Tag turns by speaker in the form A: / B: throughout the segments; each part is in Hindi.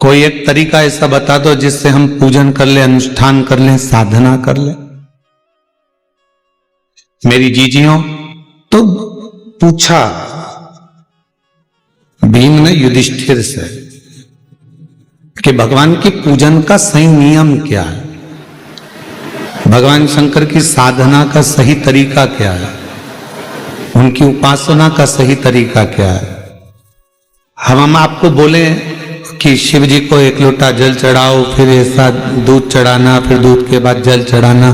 A: कोई एक तरीका ऐसा बता दो जिससे हम पूजन कर ले, अनुष्ठान कर लें, साधना कर लें। मेरी जीजियों, तो पूछा भीम ने युधिष्ठिर से कि भगवान की पूजन का सही नियम क्या है, भगवान शंकर की साधना का सही तरीका क्या है, उनकी उपासना का सही तरीका क्या है। हम आपको बोले कि शिव जी को 1 लोटा जल चढ़ाओ, फिर ऐसा दूध चढ़ाना, फिर दूध के बाद जल चढ़ाना,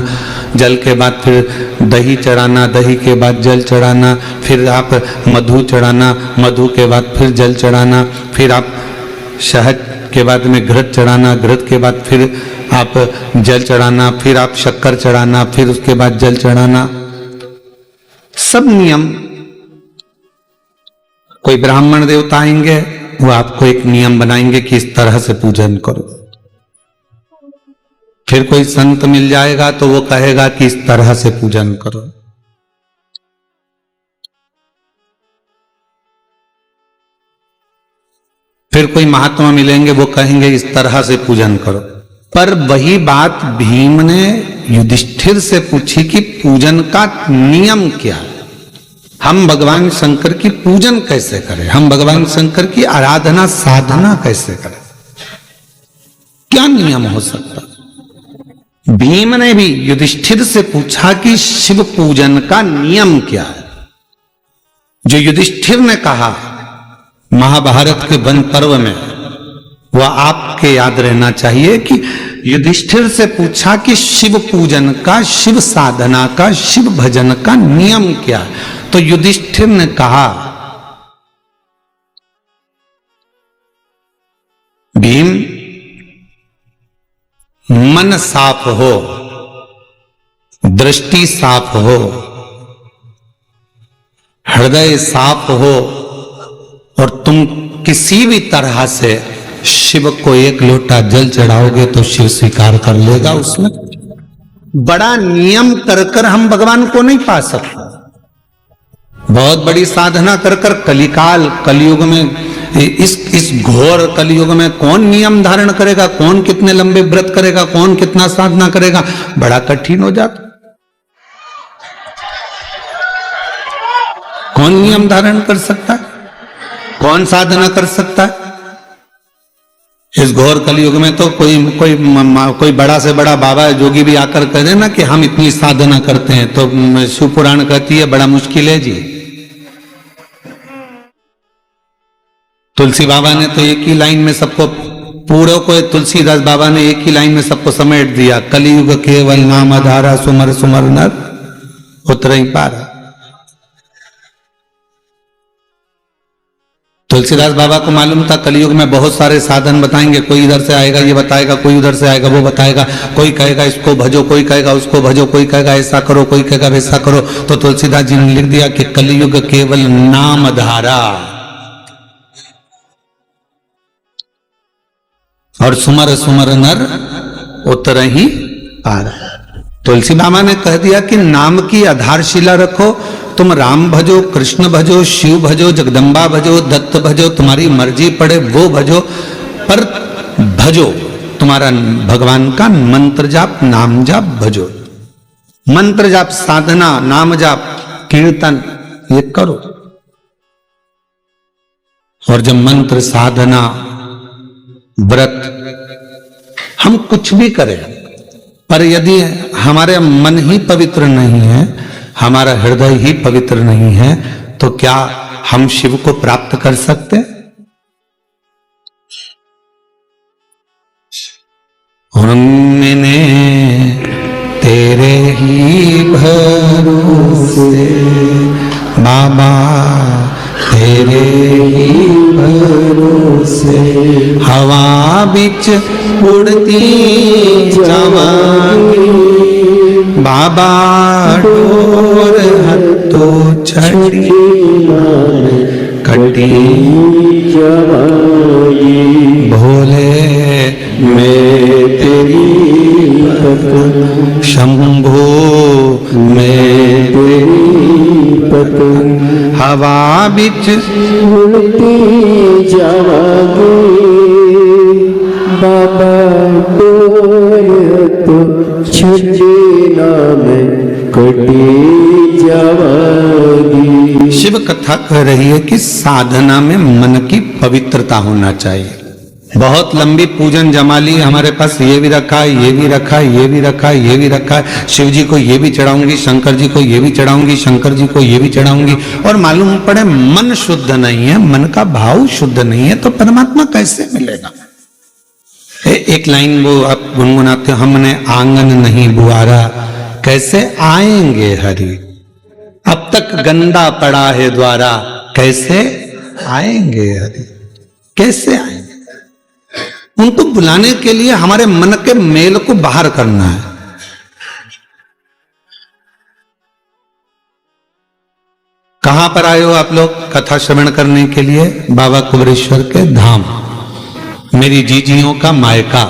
A: जल के बाद फिर दही चढ़ाना, दही के बाद जल चढ़ाना, फिर आप मधु चढ़ाना, मधु के बाद फिर जल चढ़ाना, फिर आप शहद के बाद में घृत चढ़ाना, घृत के बाद फिर आप जल चढ़ाना, फिर आप शक्कर चढ़ाना, फिर उसके बाद जल चढ़ाना। सब नियम। कोई ब्राह्मण देवता आएंगे, वो आपको एक नियम बनाएंगे कि इस तरह से पूजन करो। फिर कोई संत मिल जाएगा तो वो कहेगा कि इस तरह से पूजन करो। फिर कोई महात्मा मिलेंगे, वो कहेंगे इस तरह से पूजन करो। पर वही बात भीम ने युधिष्ठिर से पूछी कि पूजन का नियम क्या है, हम भगवान शंकर की पूजन कैसे करें, हम भगवान शंकर की आराधना साधना कैसे करें, क्या नियम हो सकता। भीम ने भी युधिष्ठिर से पूछा कि शिव पूजन का नियम क्या है। जो युधिष्ठिर ने कहा महाभारत के वन पर्व में, वह आपके याद रहना चाहिए कि युधिष्ठिर से पूछा कि शिव पूजन का, शिव साधना का, शिव भजन का नियम क्या है। तो युधिष्ठिर ने कहा, भीम, मन साफ हो, दृष्टि साफ हो, हृदय साफ हो, और तुम किसी भी तरह से शिव को 1 लोटा जल चढ़ाओगे तो शिव स्वीकार कर लेगा। उसमें बड़ा नियम कर कर हम भगवान को नहीं पा सकते। बहुत बड़ी साधना कर कर कलिकाल, कलयुग में, इस घोर कलयुग में कौन नियम धारण करेगा, कौन कितने लंबे व्रत करेगा, कौन कितना साधना करेगा, बड़ा कठिन हो जाता। कौन नियम धारण कर सकता है, कौन साधना कर सकता है। इस घोर कलयुग में तो कोई बड़ा से बड़ा बाबा जोगी भी आकर कह दे ना कि हम इतनी साधना करते हैं, तो शिव पुराण कहती है बड़ा मुश्किल है जी। तुलसी बाबा ने तो एक ही लाइन में सबको, पूरे को तुलसीदास बाबा ने एक ही लाइन में सबको समेट दिया, कलयुग केवल नाम आधारा, सुमर सुमर नर उतर ही पारा। तुलसीदास बाबा को मालूम था कलयुग में बहुत सारे साधन बताएंगे, कोई इधर से आएगा ये बताएगा, कोई उधर से आएगा वो बताएगा, कोई कहेगा इसको भजो, कोई कहेगा उसको भजो, कोई कहेगा ऐसा करो, कोई कहेगा वैसा करो। तो तुलसीदास जी ने लिख दिया कि कलयुग केवल नाम धारा और सुमर सुमर नर उतर ही पारा। तुलसी बाबा ने कह दिया कि नाम की आधारशिला रखो, तुम राम भजो, कृष्ण भजो, शिव भजो, जगदम्बा भजो, दत्त भजो, तुम्हारी मर्जी पड़े वो भजो, पर भजो, तुम्हारा भगवान का मंत्र जाप, नाम जाप भजो। मंत्र जाप, साधना, नाम जाप, कीर्तन ये करो। और जब मंत्र, साधना, व्रत हम कुछ भी करें, पर यदि हमारे मन ही पवित्र नहीं है, हमारा हृदय ही पवित्र नहीं है, तो क्या हम शिव को प्राप्त कर सकते? हमने तेरे ही भरोसे बाबा, तेरे ही भरोसे हवा बिच उड़ती जावांगी, बाबा डोर हत्तो छड़ी कटी जावांगी, भोले मैं तेरी पतंग, शंभो मैं तेरी पतंग, हवा बिच उड़ती जावांगी,
B: बाबा तो छुट्टी नाम कटी जावागी।
A: शिव कथा कह रही है कि साधना में मन की पवित्रता होना चाहिए। बहुत लंबी पूजन जमाली हमारे पास, ये भी रखा है, ये भी रखा है, ये भी रखा है, ये भी रखा है, शिव जी को ये भी चढ़ाऊंगी, शंकर जी को ये भी चढ़ाऊंगी, शंकर जी को ये भी चढ़ाऊंगी, और मालूम पड़े मन शुद्ध नहीं है, मन का भाव शुद्ध नहीं है, तो परमात्मा कैसे मिलेगा। एक लाइन वो आप गुनगुनाते, हमने आंगन नहीं बुआरा कैसे आएंगे हरि, अब तक गंदा पड़ा है द्वारा कैसे आएंगे हरि, कैसे आएंगे। उनको बुलाने के लिए हमारे मन के मेल को बाहर करना है। कहां पर आए हो आप लोग कथा श्रवण करने के लिए? बाबा कुबेरेश्वर के धाम, मेरी जीजियों का मायका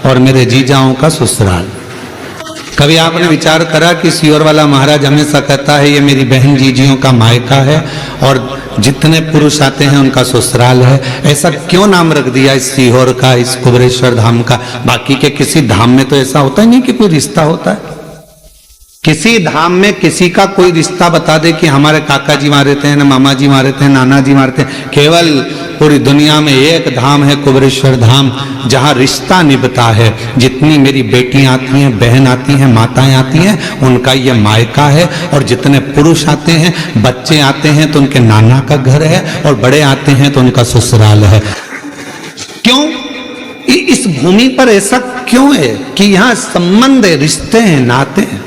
A: और मेरे जीजाओं का ससुराल। कभी आपने विचार करा कि सीहोर वाला महाराज हमेशा कहता है ये मेरी बहन जीजियों का मायका है और जितने पुरुष आते हैं उनका ससुराल है, ऐसा क्यों नाम रख दिया इस सीहोर का, इस कुबेरेश्वर धाम का? बाकी के किसी धाम में तो ऐसा होता ही नहीं कि कोई रिश्ता होता है। किसी धाम में किसी का कोई रिश्ता बता दे कि हमारे काका जी वहां रहते हैं, ना मामा जी वहां रहते हैं, नाना जी वहां रहते हैं। केवल पूरी दुनिया में एक धाम है कुबेरेश्वर धाम, जहां रिश्ता निभता है। जितनी मेरी बेटियां आती हैं, बहन आती हैं, माताएं आती हैं, उनका ये मायका है। और जितने पुरुष आते हैं, बच्चे आते हैं तो उनके नाना का घर है, और बड़े आते हैं तो उनका ससुराल है। क्यों? इस भूमि पर ऐसा क्यों है कि यहां संबंध है, रिश्ते हैं, नाते हैं।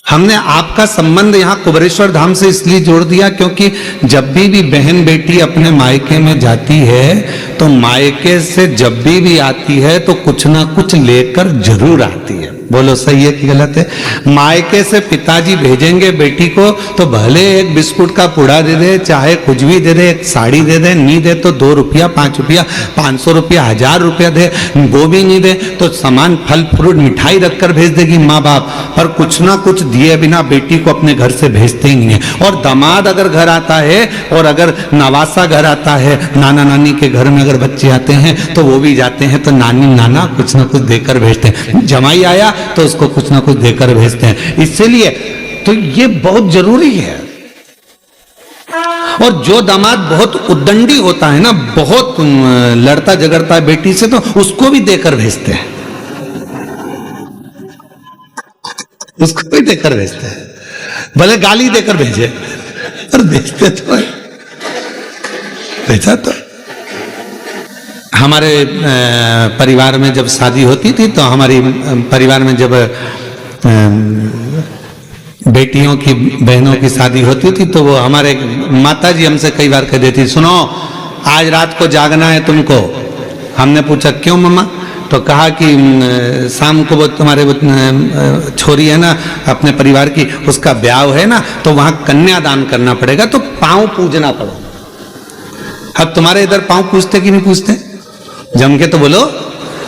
A: हमने आपका संबंध यहाँ कुबेरेश्वर धाम से इसलिए जोड़ दिया क्योंकि जब भी बहन बेटी अपने मायके में जाती है तो मायके से जब भी आती है तो कुछ ना कुछ लेकर जरूर आती है। बोलो सही है कि गलत है? मायके से पिताजी भेजेंगे बेटी को तो भले एक बिस्कुट का पुड़ा दे दे, चाहे कुछ भी दे दे, एक साड़ी दे दे, नहीं दे तो 2 रुपया, 5 रुपया, 500 रुपया, 1000 रुपया दे, वो भी नहीं दे तो सामान फल फ्रूट मिठाई रखकर भेज देगी माँ बाप, पर कुछ ना कुछ दिए बिना बेटी को अपने घर से भेजते ही नहीं है। और दामाद अगर घर आता है और अगर नवासा घर आता है, नाना नानी के घर में अगर बच्चे आते हैं तो वो भी जाते हैं तो नानी नाना कुछ ना कुछ देकर भेजते हैं। जमाई आया तो उसको कुछ ना कुछ देकर भेजते हैं। इसलिए तो ये बहुत जरूरी है। और जो दामाद बहुत उद्दंडी होता है ना, बहुत लड़ता झगड़ता है बेटी से, तो उसको भी देकर भेजते हैं, उसको भी देकर भेजते हैं, भले गाली देकर भेजे और भेजते तो है। भेजा तो हमारे परिवार में जब शादी होती थी तो हमारी परिवार में जब बेटियों की बहनों की शादी होती थी तो वो हमारे माता जी हमसे कई बार कह देती, सुनो आज रात को जागना है तुमको। हमने पूछा क्यों मम्मा? तो कहा कि शाम को वो तुम्हारे छोरी है ना अपने परिवार की, उसका ब्याह है ना तो वहां कन्यादान करना पड़ेगा, तो पांव पूजना पड़ेगा। अब तुम्हारे इधर पांव पूजते कि नहीं पूजते? जम के तो बोलो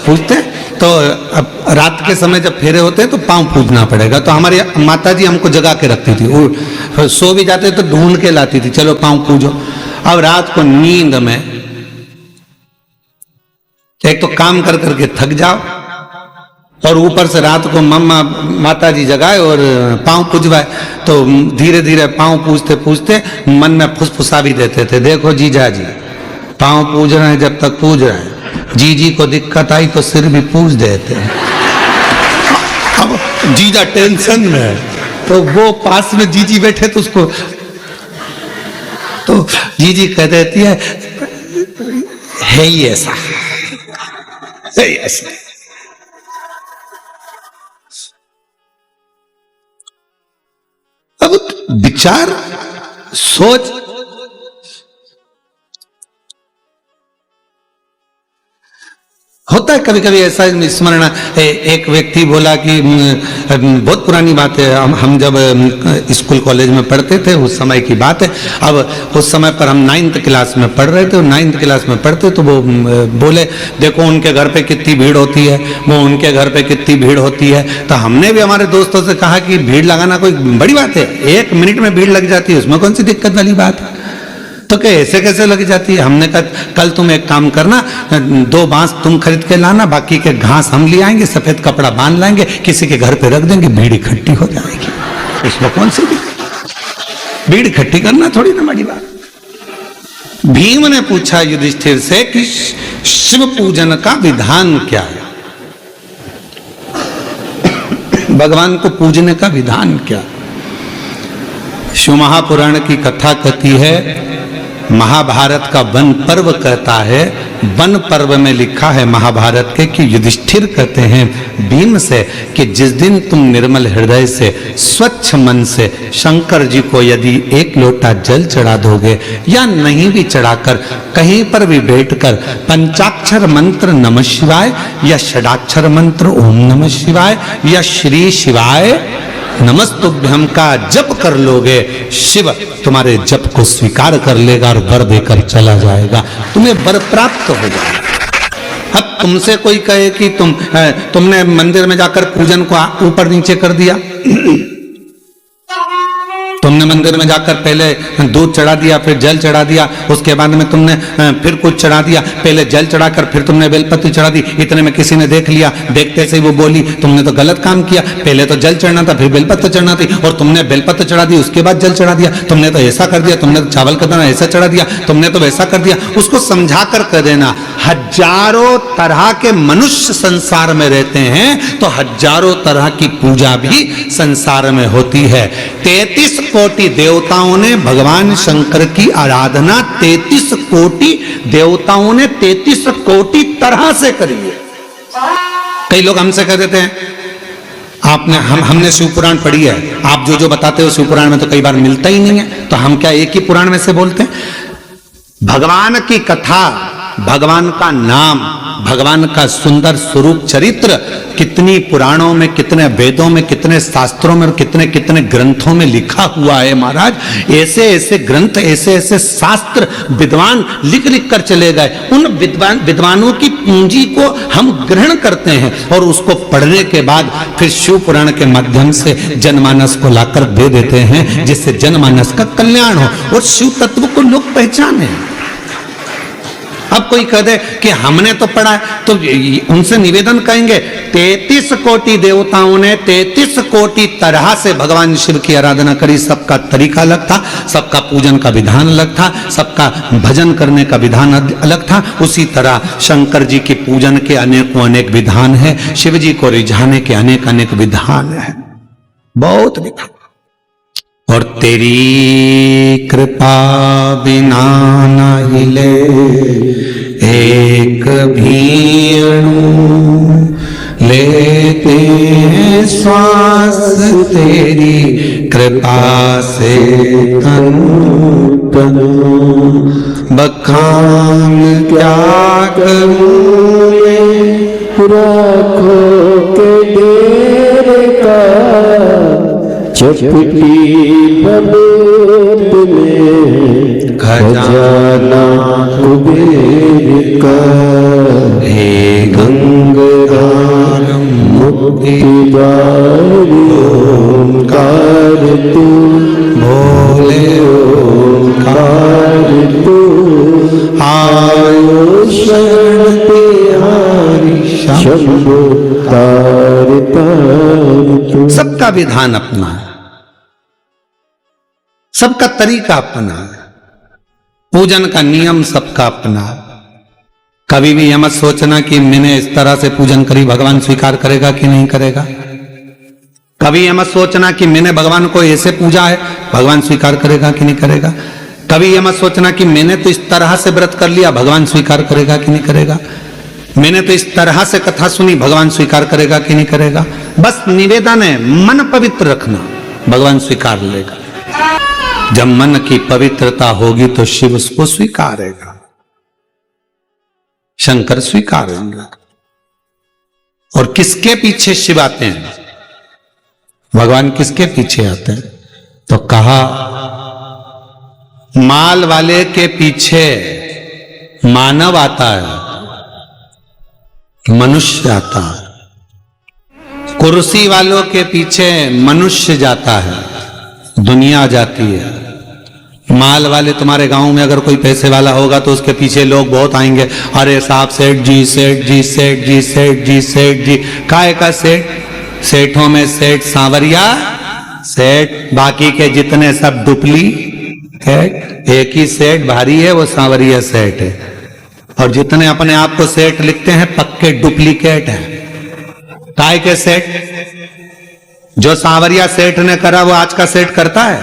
A: पूजते। तो अब रात के समय जब फेरे होते हैं तो पांव पूजना पड़ेगा। तो हमारी माता जी हमको जगा के रखती थी, वो सो भी जाते तो ढूंढ के लाती थी, चलो पांव पूजो। अब रात को नींद में एक तो काम कर करके थक जाओ और ऊपर से रात को मम्मा माता जी जगाए और पांव पूजवाए, तो धीरे धीरे पांव पूजते पूजते मन में फुसफुसा भी देते थे, देखो जीजा जी पांव पूज रहे हैं, जब तक पूज रहे हैं, जीजी को दिक्कत आई तो सिर भी पूज देते हैं। अब जीजा टेंशन में है तो वो पास में जीजी बैठे तो उसको तो जीजी कह देती है ही ऐसा, है ही ऐसा। अब विचार सोच होता है कभी कभी ऐसा स्मरण। एक व्यक्ति बोला कि बहुत पुरानी बात है, हम जब स्कूल कॉलेज में पढ़ते थे उस समय की बात है। अब उस समय पर हम 9th क्लास में पढ़ रहे थे और 9th क्लास में पढ़ते तो वो बोले देखो उनके घर पे कितनी भीड़ होती है, वो उनके घर पे कितनी भीड़ होती है। तो हमने भी हमारे दोस्तों से कहा कि भीड़ लगाना कोई बड़ी बात है, 1 मिनट में भीड़ लग जाती है, उसमें कौन सी दिक्कत वाली बात है। तो क्या ऐसे कैसे लग जाती है? हमने कहा कल तुम एक काम करना, 2 बांस तुम खरीद के लाना, बाकी के घास हम ले आएंगे, सफेद कपड़ा बांध लाएंगे, किसी के घर पे रख देंगे, भीड़ इकट्ठी हो जाएगी। इसमें कौन सी भीड़ इकट्ठी करना थोड़ी ना बड़ी बात। भीम ने पूछा युधिष्ठिर से कि शिव पूजन का विधान क्या है, भगवान को पूजने का विधान क्या? शिव महापुराण की कथा कहती है, महाभारत का वन पर्व कहता है, वन पर्व में लिखा है महाभारत के कि युधिष्ठिर कहते हैं भीम से कि जिस दिन तुम निर्मल हृदय से स्वच्छ मन से शंकर जी को यदि 1 लोटा जल चढ़ा दोगे या नहीं भी चढ़ाकर कहीं पर भी बैठकर पंचाक्षर मंत्र नमः शिवाय या षडाक्षर मंत्र ओम नमः शिवाय या श्री शिवाय नमस्तुभ्यम का जप कर लोगे, शिव तुम्हारे जप को स्वीकार कर लेगा और वर देकर चला जाएगा, तुम्हें वर प्राप्त हो जाएगा। अब तुमसे कोई कहे कि तुमने मंदिर में जाकर पूजन को ऊपर नीचे कर दिया, तुमने मंदिर में जाकर पहले दूध चढ़ा दिया, फिर जल चढ़ा दिया, उसके बाद में तुमने फिर कुछ चढ़ा दिया, पहले जल चढ़ाकर फिर तुमने बेलपत्र चढ़ा दी, इतने में किसी ने देख लिया, देखते से वो बोली तुमने तो गलत काम किया, पहले तो जल चढ़ना था फिर बेलपत्र चढ़ना थी, और तुमने बेलपत्र चढ़ा दी उसके बाद जल चढ़ा दिया, तुमने तो ऐसा कर दिया, तुमने तो चावल का दाना ऐसा चढ़ा दिया, तुमने तो वैसा कर दिया। उसको समझा कर देना। हजारों तरह के मनुष्य संसार में रहते हैं तो हजारों तरह की पूजा भी संसार में होती है। 33 कोटि देवताओं ने भगवान शंकर की आराधना 33 कोटि देवताओं ने 33 कोटि तरह से करी है। कई लोग हमसे कह देते हैं हमने शिव पुराण पढ़ी है, आप जो बताते हो शिव पुराण में तो कई बार मिलता ही नहीं है, तो हम क्या एक ही पुराण में से बोलते हैं? भगवान की कथा, भगवान का नाम, भगवान का सुंदर स्वरूप चरित्र कितनी पुराणों में, कितने वेदों में, कितने शास्त्रों में और कितने कितने ग्रंथों में लिखा हुआ है महाराज। ऐसे ऐसे ग्रंथ, ऐसे ऐसे शास्त्र विद्वान लिख लिख कर चले गए। उन विद्वानों की पूंजी को हम ग्रहण करते हैं और उसको पढ़ने के बाद फिर शिव पुराण के माध्यम से जनमानस को लाकर दे देते हैं, जिससे जनमानस का कल्याण हो और शिव तत्व को लोग पहचाने। अब कोई कह दे कि हमने तो पढ़ा है, तो उनसे निवेदन करेंगे 33 कोटि देवताओं ने 33 कोटि तरह से भगवान शिव की आराधना करी। सबका तरीका अलग था, सबका पूजन का विधान अलग था, सबका भजन करने का विधान अलग था। उसी तरह शंकर जी की पूजन के अनेकों अनेक विधान है, शिव जी को रिझाने के अनेक अनेक विधान है, बहुत विधान। और तेरी कृपा बिना न हिले एक भी अणु, लेते हैं श्वास तेरी कृपा से तनु तनु। बखान क्या करूं मैं
B: राखों के डेरे का, चपटी बबूत में खजाना कुबेर का।
A: हे
B: गंगाराम मुक्ति द्वार ओंकार तू,
A: भोले
B: ओंकार तू। आयो शरण तिहारी शंभो तार तार तू।
A: सबका विधान अपना है, सबका तरीका अपना है, पूजन का नियम सबका अपना है। कभी भी यह मत सोचना कि मैंने इस तरह से पूजन करी, भगवान स्वीकार करेगा कि नहीं करेगा। कभी यह मत सोचना कि मैंने भगवान को ऐसे पूजा है, भगवान स्वीकार करेगा कि नहीं करेगा। कभी यह मत सोचना कि मैंने तो इस तरह से व्रत कर लिया, भगवान स्वीकार करेगा कि नहीं करेगा। मैंने तो इस तरह से कथा सुनी, भगवान स्वीकार करेगा कि नहीं करेगा। बस निवेदन है, मन पवित्र रखना, भगवान स्वीकार लेगा। जब मन की पवित्रता होगी तो शिव उसको स्वीकारेगा, शंकर स्वीकारेंगे। और किसके पीछे शिव आते हैं, भगवान किसके पीछे आते हैं? तो कहा माल वाले के पीछे मानव आता है, मनुष्य आता है। कुर्सी वालों के पीछे मनुष्य जाता है, दुनिया जाती है। माल वाले तुम्हारे गांव में अगर कोई पैसे वाला होगा तो उसके पीछे लोग बहुत आएंगे, अरे साहब सेठ जी सेठ जी सेठ जी सेठ जी सेठ जी। काय का सेठ? सेठों में सेठ सांवरिया सेठ, बाकी के जितने सब डुप्लीकेट। एक ही सेठ भारी है, वो सांवरिया सेठ है, और जितने अपने आप को सेठ लिखते हैं पक्के डुप्लीकेट हैं। काय के सेठ? जो सांवरिया सेठ ने करा वो आज का सेठ करता है?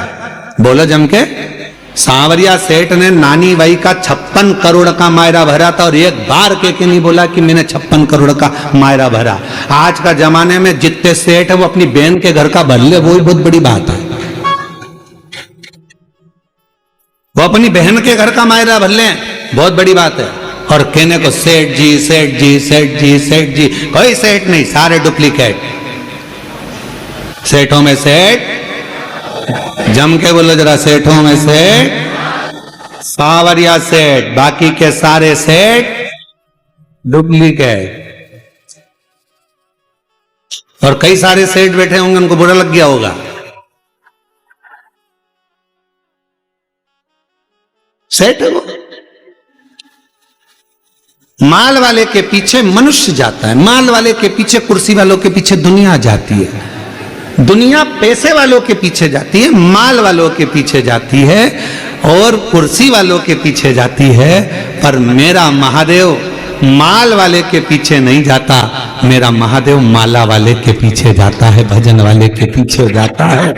A: बोलो जम के। सांवरिया सेठ ने नानी बाई का 56 करोड़ का मायरा भरा था, और एक बार के नहीं बोला कि मैंने 56 करोड़ का मायरा भरा। आज का जमाने में जितने सेठ है वो अपनी बहन के घर का भर ले, वो ही बहुत बड़ी बात है। वो अपनी बहन के घर का मायरा भर ले, बहुत बड़ी बात है। और कहने को सेठ जी सेठ जी सेठ जी सेठ जी, कोई सेठ नहीं, सारे डुप्लीकेट। सेठों में सेठ, जम के बोलो जरा, सेठों में सेठ सांवरिया सेठ, बाकी के सारे सेठ डुप्लीकेट। और कई सारे सेठ बैठे होंगे, उनको बुरा लग गया होगा। सेठ है वो। माल वाले के पीछे मनुष्य जाता है, माल वाले के पीछे, कुर्सी वालों के पीछे दुनिया जाती है। दुनिया पैसे वालों के पीछे जाती है, माल वालों के पीछे जाती है, और कुर्सी वालों के पीछे जाती है। पर मेरा महादेव माल वाले के पीछे नहीं जाता, मेरा महादेव माला वाले के पीछे जाता है, भजन वाले के पीछे जाता है,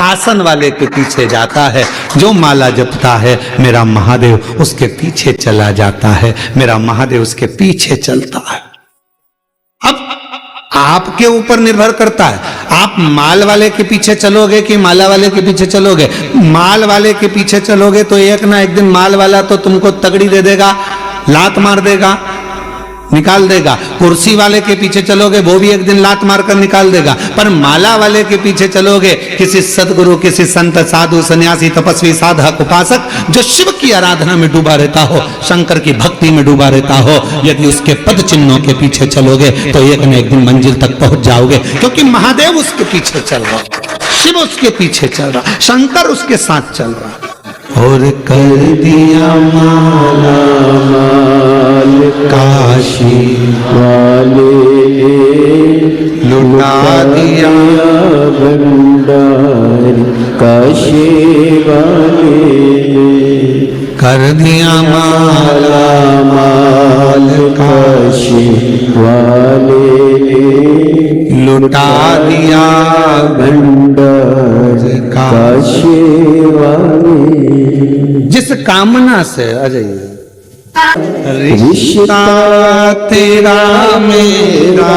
A: आसन वाले के पीछे जाता है। जो माला जपता है मेरा महादेव उसके पीछे चला जाता है, मेरा महादेव उसके पीछे चलता है। अब आपके ऊपर निर्भर करता है, आप माल वाले के पीछे चलोगे कि माला वाले के पीछे चलोगे। माल वाले के पीछे चलोगे तो एक ना एक दिन माल वाला तो तुमको तगड़ी दे देगा, लात मार देगा, निकाल देगा। कुर्सी वाले के पीछे चलोगे, वो भी एक दिन लात मारकर निकाल देगा। पर माला वाले के पीछे चलोगे, किसी सदगुरु, किसी संत, साधु, सन्यासी, तपस्वी, साधक, उपासक जो शिव की आराधना में डूबा रहता हो, शंकर की भक्ति में डूबा रहता हो, यदि उसके पद चिन्हों के पीछे चलोगे तो एक न एक दिन मंजिल तक पहुंच जाओगे। क्योंकि महादेव उसके पीछे चल रहा, शिव उसके पीछे चल रहा, शंकर उसके साथ चल रहा। और कर दिया माला माल काशी वाले, लुटा दिया भंडार काशी वाले। कर दिया माला माल काशी वाले, लुटा दिया भंडार काशी वाले। जिस कामना से, अजय रिश्ता तेरा मेरा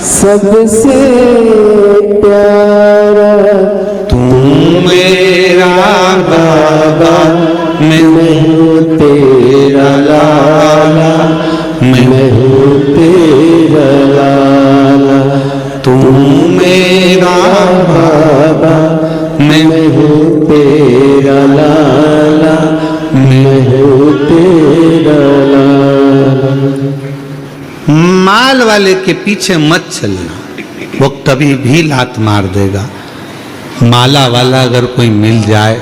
A: सबसे प्यारा, तू मेरा बाबा, मैं हूँ तेरा लाला, मैं हूँ तेरा लाला। तू मेरा बाबा, मैं हूँ तेरा लाला, मैं हूँ तेरा लाला। माल वाले के पीछे मत चलना, वो कभी भी लात मार देगा। माला वाला अगर कोई मिल जाए,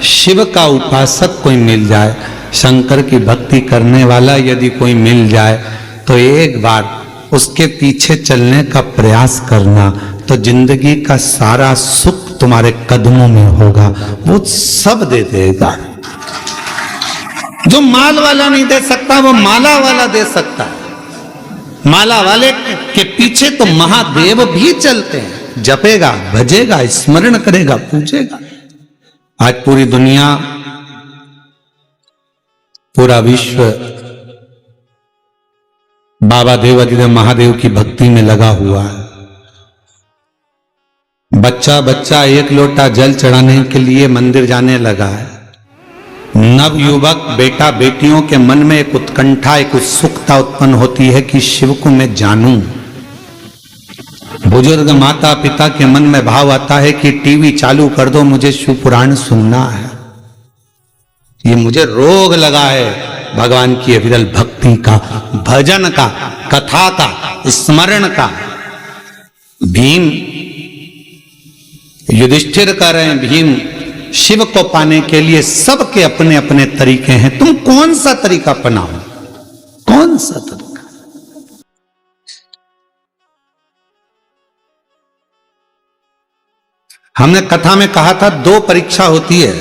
A: शिव का उपासक कोई मिल जाए, शंकर की भक्ति करने वाला यदि कोई मिल जाए, तो एक बार उसके पीछे चलने का प्रयास करना, तो जिंदगी का सारा सुख तुम्हारे कदमों में होगा। वो सब दे देगा। जो माल वाला नहीं दे सकता वो माला वाला दे सकता है। माला वाले के पीछे तो महादेव भी चलते हैं, जपेगा, भजेगा, स्मरण करेगा, पूजेगा। आज पूरी दुनिया, पूरा विश्व बाबा देवाधिदेव महादेव की भक्ति में लगा हुआ है। बच्चा बच्चा एक लोटा जल चढ़ाने के लिए मंदिर जाने लगा है। नवयुवक बेटा बेटियों के मन में एक उत्कंठा, एक उत्सुकता उत्पन्न होती है कि शिव को मैं जानूं। बुजुर्ग माता पिता के मन में भाव आता है कि टीवी चालू कर दो, मुझे शिव पुराण सुनना है। ये मुझे रोग लगा है भगवान की अविरल भक्ति का, भजन का, कथा का, स्मरण का। भीम युधिष्ठिर कर रहे हैं, भीम शिव को पाने के लिए सबके अपने अपने तरीके हैं। तुम कौन सा तरीका अपनाओ? कौन सा तरीका? हमने कथा में कहा था 2 परीक्षा होती है।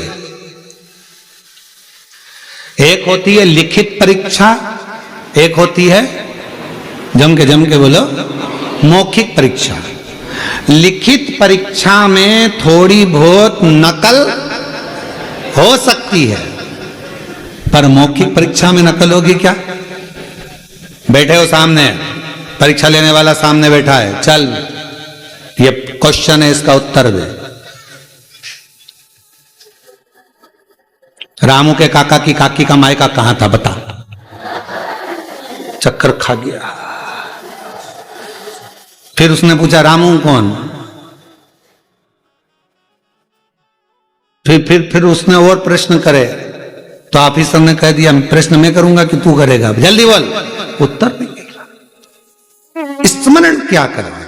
A: एक होती है लिखित परीक्षा, एक होती है जम के बोलो मौखिक परीक्षा। लिखित परीक्षा में थोड़ी बहुत नकल हो सकती है, पर मौखिक परीक्षा में नकल होगी क्या? बैठे हो सामने, परीक्षा लेने वाला सामने बैठा है, चल ये क्वेश्चन है, इसका उत्तर दे। रामू के काका की काकी का मायका कहां था बता? चक्कर खा गया। फिर उसने पूछा रामू कौन? फिर उसने और प्रश्न करे तो ऑफिसर ने कह दिया प्रश्न मैं करूंगा कि तू करेगा? जल्दी बोल। उत्तर नहीं मिल रहा। स्मरण क्या करेगा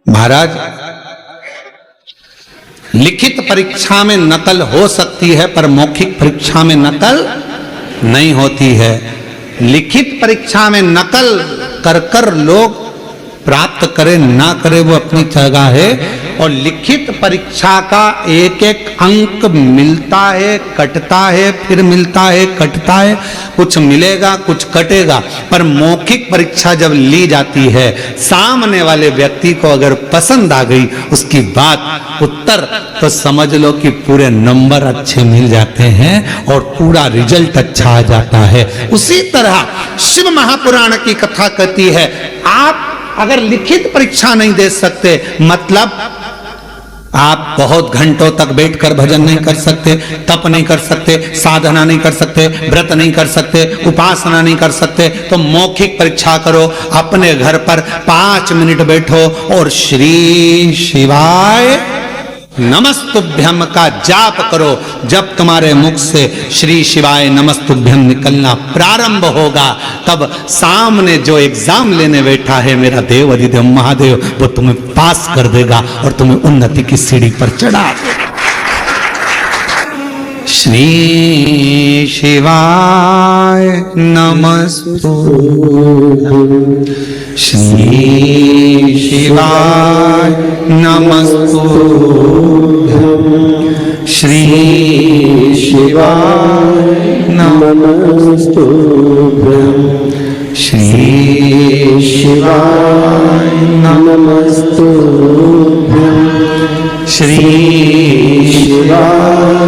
A: महाराज? लिखित परीक्षा में नकल हो सकती है, पर मौखिक परीक्षा में नकल नहीं होती है। लिखित परीक्षा में नकल कर लोग प्राप्त करे ना करे वो अपनी जगह है, और लिखित परीक्षा का एक एक अंक मिलता है, कटता है, फिर मिलता है, कटता है, कुछ मिलेगा कुछ कटेगा। पर मौखिक परीक्षा जब ली जाती है, सामने वाले व्यक्ति को अगर पसंद आ गई उसकी बात, उत्तर, तो समझ लो कि पूरे नंबर अच्छे मिल जाते हैं और पूरा रिजल्ट अच्छा आ जाता है। उसी तरह शिव महापुराण की कथा कहती है, आप अगर लिखित परीक्षा नहीं दे सकते, मतलब आप बहुत घंटों तक बैठकर भजन नहीं कर सकते, तप नहीं कर सकते, साधना नहीं कर सकते, व्रत नहीं कर सकते, उपासना नहीं कर सकते, तो मौखिक परीक्षा करो। अपने घर पर 5 मिनट बैठो और श्री शिवाय नमस्तुभ्यम का जाप करो। जब तुम्हारे मुख से श्री शिवाय नमस्तुभ्यम निकलना प्रारंभ होगा, तब सामने जो एग्जाम लेने बैठा है मेरा देव अधिदेव महादेव, वो तुम्हें पास कर देगा और तुम्हें उन्नति की सीढ़ी पर चढ़ा देगा। श्री शिवाय नमस्तुभ्यम, श्री शिवाय नमस्तुभ्यम, श्री शिवाय नमस्तुभ्यम, श्री शिवाय नमस्तुभ्यम, श्री शिवाय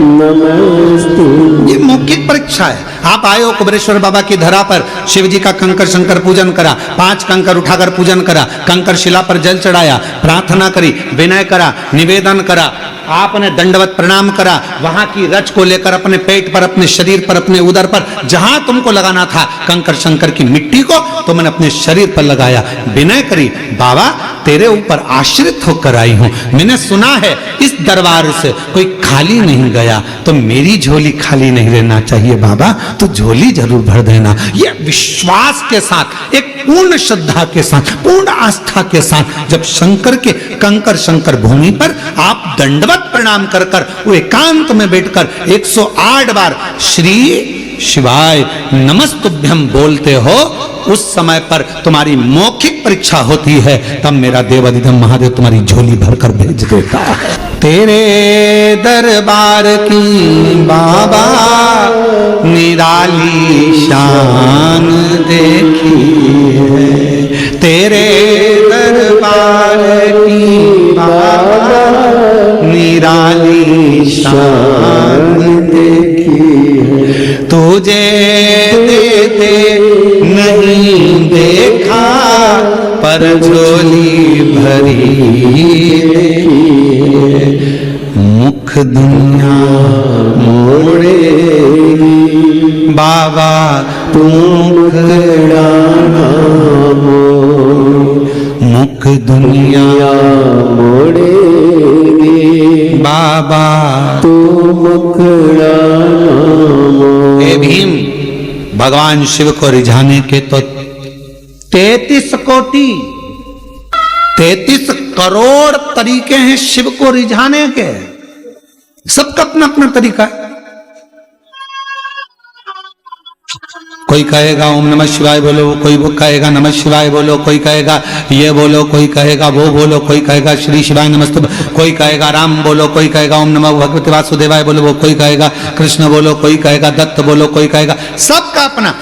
A: नमस्ते। ये मौखिक परीक्षा है। आप आए हो कुबेरेश्वर बाबा की धरा पर, शिव जी का कंकर शंकर पूजन करा, 5 कंकर उठाकर पूजन करा, कंकर शिला पर जल चढ़ाया, प्रार्थना करी, विनय करा, निवेदन करा, आपने दंडवत प्रणाम करा, वहां की रच को लेकर अपने पेट पर, अपने शरीर पर, अपने उदर पर, जहां तुमको लगाना था कंकर शंकर की मिट्टी को, तो मैंने अपने शरीर पर लगाया, विनय करी, बाबा तेरे ऊपर आश्रित होकर आई हूं, मैंने सुना है इस दरबार से कोई खाली नहीं गया, तो मेरी झोली खाली नहीं रहना चाहिए बाबा, तो झोली जरूर भर देना। ये विश्वास के साथ, एक पूर्ण श्रद्धा के साथ, पूर्ण आस्था के साथ जब शंकर के कंकर शंकर भूमि पर आप दंडवत प्रणाम कर कर वो एकांत में बैठकर 108 बार श्री शिवाय नमस्तुभ्यम बोलते हो, उस समय पर तुम्हारी मौखिक परीक्षा होती है, तब मेरा देवाधिदेव महादेव तुम्हारी झोली भरकर भेज देता है। तेरे दरबार की बाबा निराली शान देखी है, तेरे दरबार की बाबा निराली शान देखी है, तुझे देते नहीं देखा पर झोली भरी देखी, मुख दुनिया मोड़े बाबा तू मुखड़ा मुख दुनिया मोड़े बाबा तू मुखड़ा। हे भीम, भगवान शिव को रिझाने के तो 33 कोटि 33 करोड़ तरीके हैं शिव को रिझाने के। सबका अपना अपना तरीका है। कोई कहेगा ओम नमः शिवाय बोलो, कोई वो कहेगा नमः शिवाय बोलो, कोई कहेगा ये बोलो, कोई कहेगा वो बोलो, कोई कहेगा श्री शिवाय नमस्तु, कोई कहेगा राम बोलो, कोई कहेगा ओम नमः भगवते वासुदेवाय बोलो, वो कोई कहेगा कृष्ण बोलो, कोई कहेगा दत्त बोलो, कोई कहेगा, सबका अपना।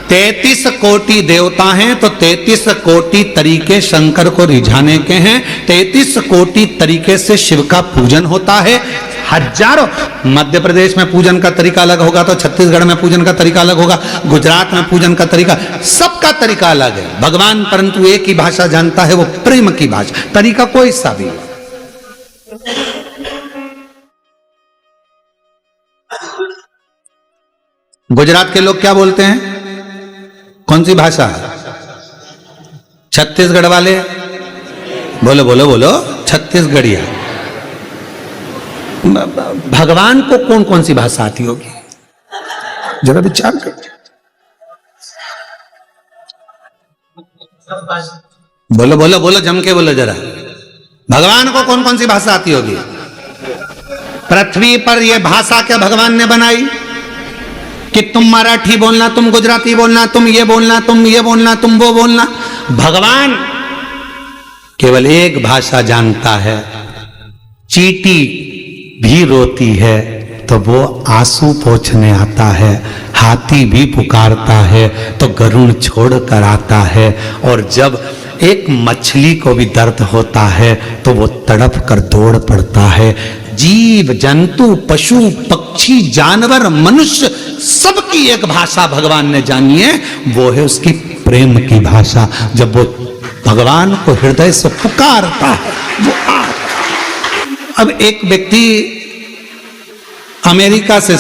A: 33 कोटि देवता हैं तो 33 कोटि तरीके शंकर को रिझाने के हैं, 33 कोटि तरीके से शिव का पूजन होता है। हजारों, मध्य प्रदेश में पूजन का तरीका अलग होगा तो छत्तीसगढ़ में पूजन का तरीका अलग होगा, गुजरात में पूजन का तरीका, सबका तरीका अलग है। भगवान परंतु एक ही भाषा जानता है, वो प्रेम की भाषा, तरीका कोई सा भी। गुजरात के लोग क्या बोलते हैं, कौन सी भाषा? छत्तीसगढ़ वाले बोलो बोलो बोलो छत्तीसगढ़िया। भगवान को कौन कौन सी भाषा आती होगी, जरा विचार कर। बोलो बोलो बोलो जम के बोलो जरा, भगवान को कौन कौन सी भाषा आती होगी? पृथ्वी पर यह भाषा क्या भगवान ने बनाई कि तुम मराठी बोलना, तुम गुजराती बोलना, तुम ये बोलना, तुम ये बोलना, तुम वो बोलना? भगवान केवल एक भाषा जानता है। चींटी भी रोती है तो वो आंसू पोंछने आता है, हाथी भी पुकारता है तो गरुड़ छोड़ कर आता है, और जब एक मछली को भी दर्द होता है तो वो तड़प कर दौड़ पड़ता है। जीव जंतु पशु पक्षी जानवर मनुष्य सबकी एक भाषा भगवान ने जानी है, वो है उसकी प्रेम की भाषा। जब वो भगवान को हृदय से पुकारता है वो अब एक व्यक्ति अमेरिका से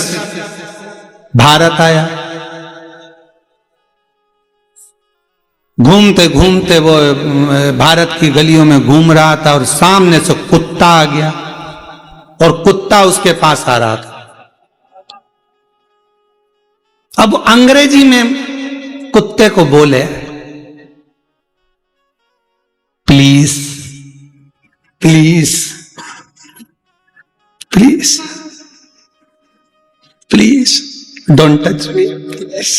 A: भारत आया, घूमते घूमते वो भारत की गलियों में घूम रहा था और सामने से कुत्ता आ गया और कुत्ता उसके पास आ रहा था। अब अंग्रेजी में कुत्ते को बोले, please please please please don't touch me, please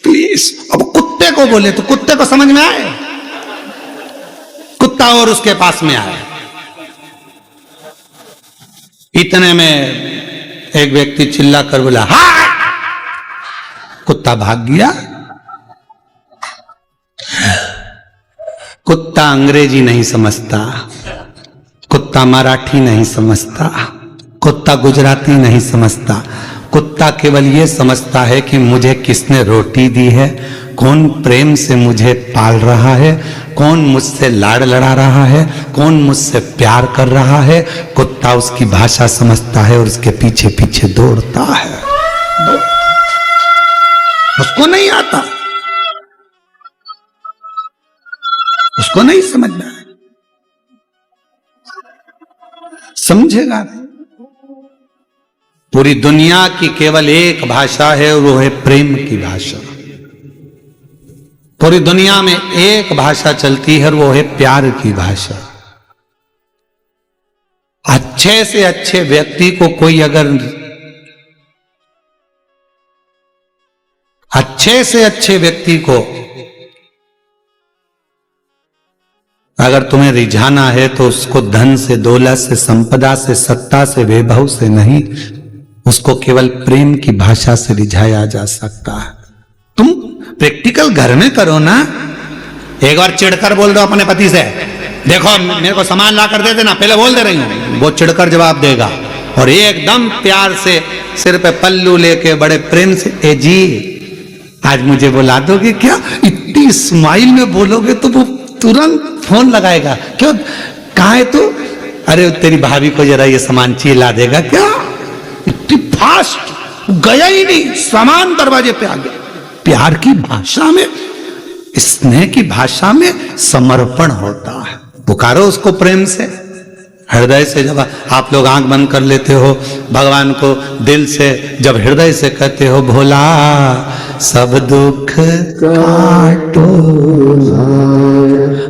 A: please. अब कुत्ते को बोले तो कुत्ते को समझ में आए, कुत्ता और उसके पास में आया। इतने में एक व्यक्ति चिल्ला कर बोला हाँ, कुत्ता भाग गया। कुत्ता अंग्रेजी नहीं समझता, कुत्ता मराठी नहीं समझता, कुत्ता गुजराती नहीं समझता, कुत्ता केवल ये समझता है कि मुझे किसने रोटी दी है, कौन प्रेम से मुझे पाल रहा है, कौन मुझसे लाड़ लड़ा रहा है, कौन मुझसे प्यार कर रहा है। कुत्ता उसकी भाषा समझता है और उसके पीछे पीछे दौड़ता है। उसको नहीं आता, उसको नहीं समझना, समझेगा नहीं। पूरी दुनिया की केवल एक भाषा है, वो है प्रेम की भाषा। पूरी दुनिया में एक भाषा चलती है, वो है प्यार की भाषा। अच्छे से अच्छे व्यक्ति को कोई अगर अच्छे से अच्छे व्यक्ति को अगर तुम्हें रिझाना है तो उसको धन से, दौलत से, संपदा से, सत्ता से, वैभव से नहीं, उसको केवल प्रेम की भाषा से रिझाया जा सकता है। तुम प्रैक्टिकल घर में करो ना। एक बार चिढ़कर बोल दो अपने पति से, देखो मेरे को सामान ला कर दे देना, पहले बोल दे रही हूं, वो चिढ़कर जवाब देगा। और एकदम प्यार से सिर पे पल्लू लेके बड़े प्रेम से, ए जी आज मुझे बुला दोगे क्या? इतनी स्माइल में बोलोगे तो वो तुरंत फोन लगाएगा, क्यों कहाँ है तू? अरे तेरी भाभी को जरा ये सामान चाहिए, ला देगा क्या? इतनी फास्ट, गया ही नहीं, सामान दरवाजे पे आ गया। प्यार की भाषा में, स्नेह की भाषा में समर्पण होता है। पुकारो उसको प्रेम से, हृदय से। जब आप लोग आंख बंद कर लेते हो, भगवान को दिल से जब हृदय से कहते हो, भोला सब दुख काटो,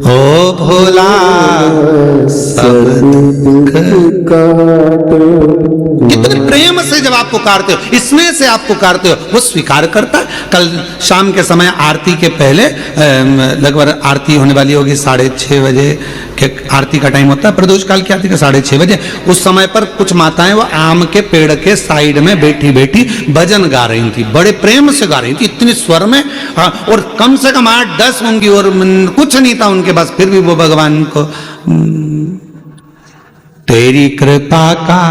A: ओ भोला सब दुख काटो, कितने प्रेम से जब आप पुकारते हो, स्नेह से आप पुकारते हो, वो स्वीकार करता है। कल शाम के समय आरती के पहले लगभग आरती होने वाली होगी 6:30 बजे के आरती का टाइम होता है, प्रदोष काल की आरती का 6:30 बजे। उस समय पर कुछ माताएं वो आम के पेड़ के साइड में बैठी बैठी भजन गा रही थी, बड़े प्रेम से गा रही थी, इतने स्वर में। और कम से कम 8-10 होंगी और कुछ नहीं था उनके पास, फिर भी वो भगवान को तेरी कृपा का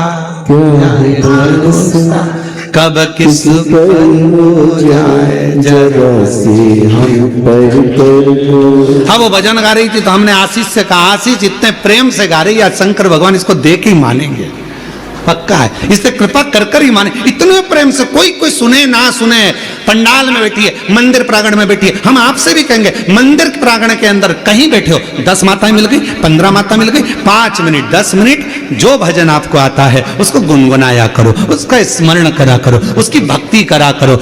A: कब किस
B: पर हो जाए जरा से हम पर।
A: हाँ, वो भजन गा रही थी तो हमने आशीष से कहा, आशीष इतने प्रेम से गा रही है, शंकर भगवान इसको देख ही मानेंगे, पक्का है, इससे कृपा कर कर ही माने। इतने प्रेम से कोई सुने ना सुने, पंडाल में बैठी है, मंदिर प्रांगण में बैठी है, हम आपसे भी कहेंगे मंदिर प्रांगण के अंदर कहीं बैठे हो, 10 माताएं मिल गई, 15 माता मिल गई, 5 मिनट 10 मिनट जो भजन आपको आता है उसको गुनगुनाया करो, उसका स्मरण करा करो, उसकी भक्ति करा करो।